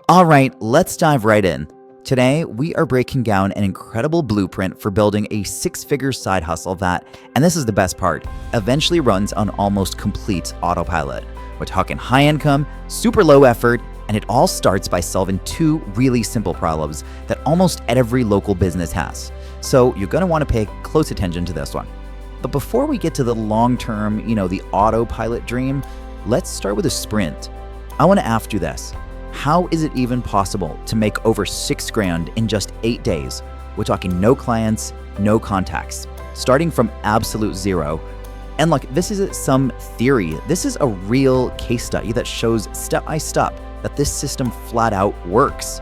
All right, let's dive right in. Today, we are breaking down an incredible blueprint for building a six-figure side hustle that, and this is the best part, eventually runs on almost complete autopilot. We're talking high income, super low effort, and it all starts by solving two really simple problems that almost every local business has. So you're going to want to pay close attention to this one. But before we get to the long-term, the autopilot dream, let's start with a sprint. I want to ask you this. How is it even possible to make over $6,000 in just 8 days? We're talking no clients, no contacts, starting from absolute zero. And look, this isn't some theory. This is a real case study that shows step by step that this system flat out works.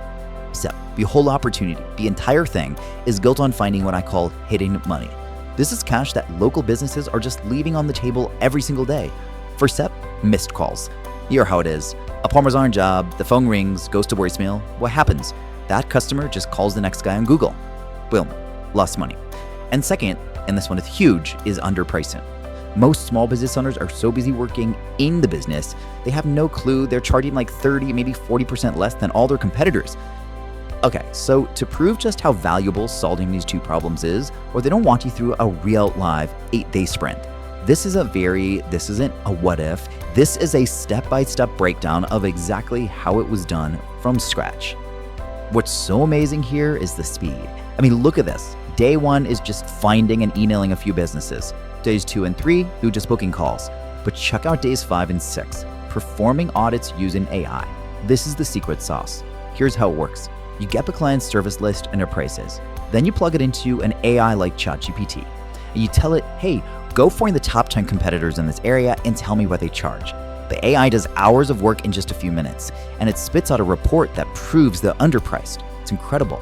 So the whole opportunity, the entire thing, is built on finding what I call hidden money. This is cash that local businesses are just leaving on the table every single day. First step, missed calls. You know how it is. A plumber's on job, the phone rings, goes to voicemail. What happens? That customer just calls the next guy on Google. Boom, lost money. And second, and this one is huge, is underpricing. Most small business owners are so busy working in the business, they have no clue they're charging like 30, maybe 40% less than all their competitors. Okay, so to prove just how valuable solving these two problems is, or they don't walk you through a real live 8-day sprint. This isn't a what if, this is a step-by-step breakdown of exactly how it was done from scratch. What's so amazing here is the speed. I mean, look at this. Day 1 is just finding and emailing a few businesses. Days 2 and 3, do just booking calls. But check out days 5 and 6, performing audits using AI. This is the secret sauce. Here's how it works. You get the client's service list and their prices. Then you plug it into an AI like ChatGPT. And you tell it, hey, go find the top 10 competitors in this area and tell me what they charge. The AI does hours of work in just a few minutes, and it spits out a report that proves they're underpriced. It's incredible.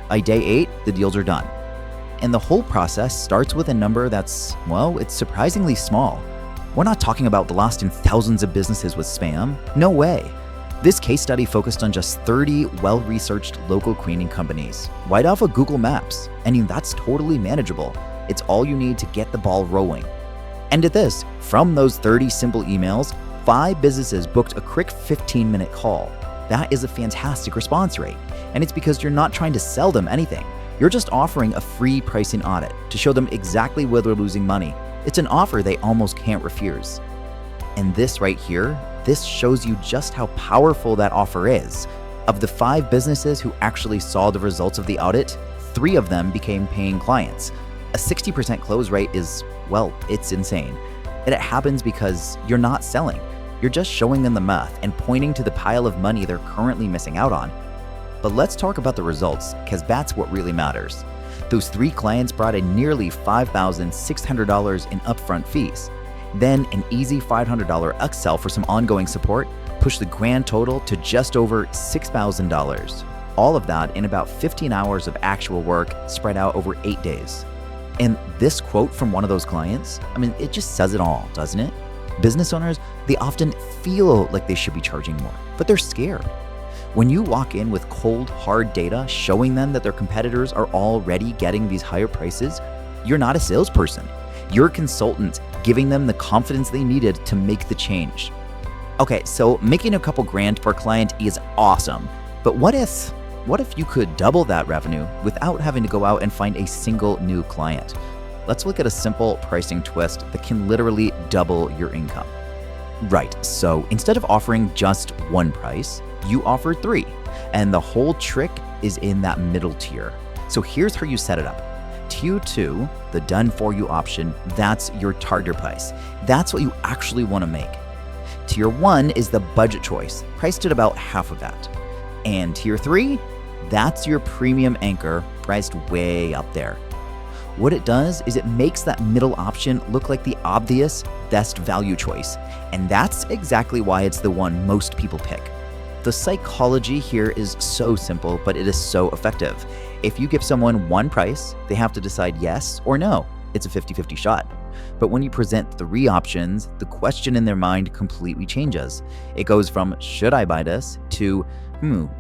By day 8, the deals are done. And the whole process starts with a number that's, it's surprisingly small. We're not talking about the lost in thousands of businesses with spam. No way. This case study focused on just 30 well-researched local cleaning companies, right off of Google Maps. I mean, that's totally manageable. It's all you need to get the ball rolling. And at this, from those 30 simple emails, 5 businesses booked a quick 15-minute call. That is a fantastic response rate. And it's because you're not trying to sell them anything. You're just offering a free pricing audit to show them exactly where they're losing money. It's an offer they almost can't refuse. And this right here, this shows you just how powerful that offer is. Of the 5 businesses who actually saw the results of the audit, 3 of them became paying clients. A 60% close rate is, it's insane. And it happens because you're not selling. You're just showing them the math and pointing to the pile of money they're currently missing out on. But let's talk about the results, because that's what really matters. Those 3 clients brought in nearly $5,600 in upfront fees. Then an easy $500 upsell for some ongoing support pushed the grand total to just over $6,000. All of that in about 15 hours of actual work spread out over 8 days. And this quote from one of those clients, it just says it all, doesn't it? Business owners, they often feel like they should be charging more, but they're scared. When you walk in with cold, hard data showing them that their competitors are already getting these higher prices, you're not a salesperson. You're a consultant giving them the confidence they needed to make the change. Okay, so making a couple grand per client is awesome, but what if you could double that revenue without having to go out and find a single new client? Let's look at a simple pricing twist that can literally double your income. Right, so instead of offering just one price, you offer 3. And the whole trick is in that middle tier. So here's how you set it up. Tier 2, the done for you option, that's your target price. That's what you actually want to make. Tier 1 is the budget choice, priced at about half of that. And Tier 3, that's your premium anchor, priced way up there. What it does is it makes that middle option look like the obvious best value choice. And that's exactly why it's the one most people pick. The psychology here is so simple, but it is so effective. If you give someone one price, they have to decide yes or no. It's a 50-50 shot. But when you present 3 options, the question in their mind completely changes. It goes from, should I buy this, to,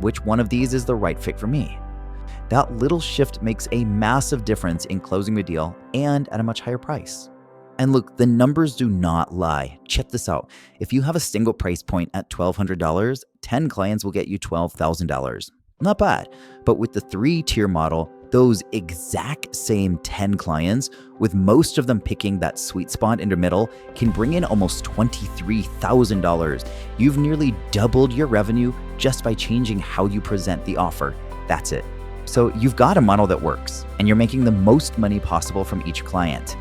which one of these is the right fit for me? That little shift makes a massive difference in closing the deal and at a much higher price. And look, the numbers do not lie. Check this out. If you have a single price point at $1,200, 10 clients will get you $12,000. Not bad. But with the 3-tier model, those exact same 10 clients, with most of them picking that sweet spot in the middle, can bring in almost $23,000. You've nearly doubled your revenue just by changing how you present the offer. That's it. So you've got a model that works, and you're making the most money possible from each client.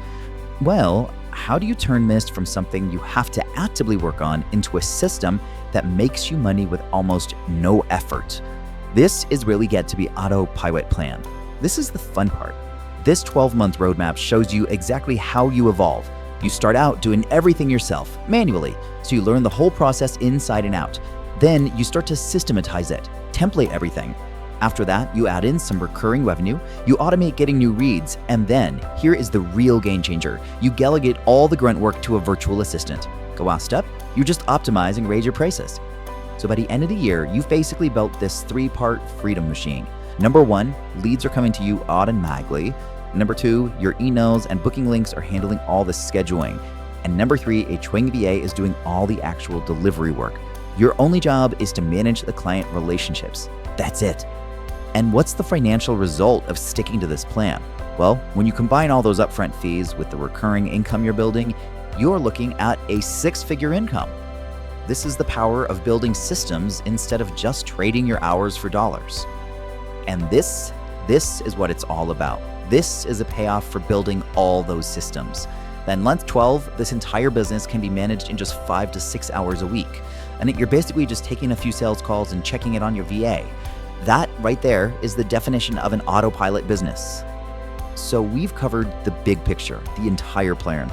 Well, how do you turn this from something you have to actively work on into a system that makes you money with almost no effort? This is where we get to the Autopilot Plan. This is the fun part. This 12-month roadmap shows you exactly how you evolve. You start out doing everything yourself, manually, so you learn the whole process inside and out. Then you start to systematize it, template everything. After that, you add in some recurring revenue, you automate getting new reads, and then, here is the real game changer, you delegate all the grunt work to a virtual assistant. The last step, you just optimize and raise your prices. So by the end of the year, you've basically built this 3-part freedom machine. Number 1, leads are coming to you automatically. Number 2, your emails and booking links are handling all the scheduling. And number 3, a trained VA is doing all the actual delivery work. Your only job is to manage the client relationships. That's it. And what's the financial result of sticking to this plan? Well, when you combine all those upfront fees with the recurring income you're building, you're looking at a 6-figure income. This is the power of building systems instead of just trading your hours for dollars. And this is what it's all about. This is a payoff for building all those systems. Then month 12, this entire business can be managed in just 5 to 6 hours a week. And you're basically just taking a few sales calls and checking it on your VA. That right there is the definition of an autopilot business. So we've covered the big picture, the entire plan.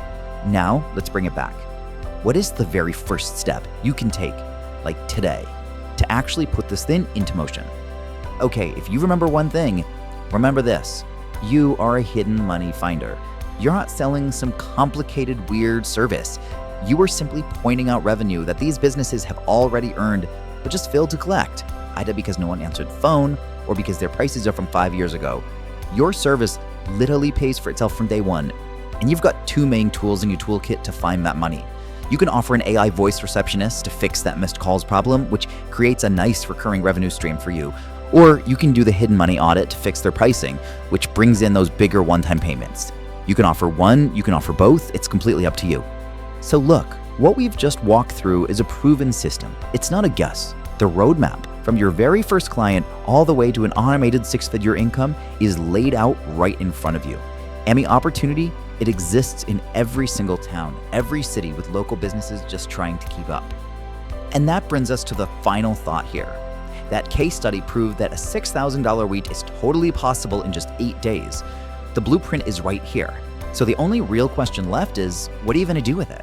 Now let's bring it back. What is the very first step you can take, like today, to actually put this thing into motion? Okay, if you remember one thing, remember this. You are a hidden money finder. You're not selling some complicated, weird service. You are simply pointing out revenue that these businesses have already earned but just failed to collect, either because no one answered the phone or because their prices are from 5 years ago. Your service literally pays for itself from day one, and you've got 2 main tools in your toolkit to find that money. You can offer an AI voice receptionist to fix that missed calls problem, which creates a nice recurring revenue stream for you. Or you can do the hidden money audit to fix their pricing, which brings in those bigger one-time payments. You can offer one, you can offer both, it's completely up to you. So look, what we've just walked through is a proven system. It's not a guess. The roadmap from your very first client all the way to an automated 6-figure income is laid out right in front of you. And the opportunity, it exists in every single town, every city with local businesses just trying to keep up. And that brings us to the final thought here. That case study proved that a $6,000 week is totally possible in just 8 days. The blueprint is right here. So the only real question left is, what are you going to do with it?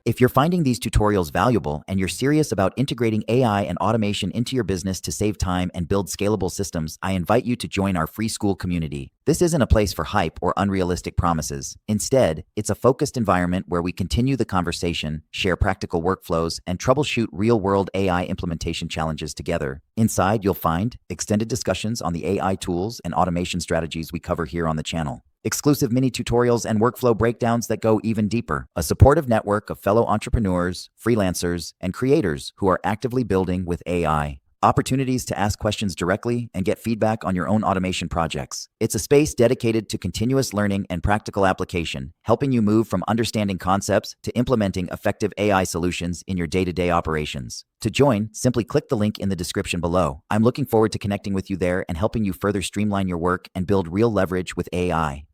If you're finding these tutorials valuable and you're serious about integrating AI and automation into your business to save time and build scalable systems, I invite you to join our free school community. This isn't a place for hype or unrealistic promises. Instead, it's a focused environment where we continue the conversation, share practical workflows, and troubleshoot real-world AI implementation challenges together. Inside, you'll find extended discussions on the AI tools and automation strategies we cover here on the channel, exclusive mini tutorials and workflow breakdowns that go even deeper, a supportive network of fellow entrepreneurs, freelancers, and creators who are actively building with AI, opportunities to ask questions directly and get feedback on your own automation projects. It's a space dedicated to continuous learning and practical application, helping you move from understanding concepts to implementing effective AI solutions in your day-to-day operations. To join, simply click the link in the description below. I'm looking forward to connecting with you there and helping you further streamline your work and build real leverage with AI.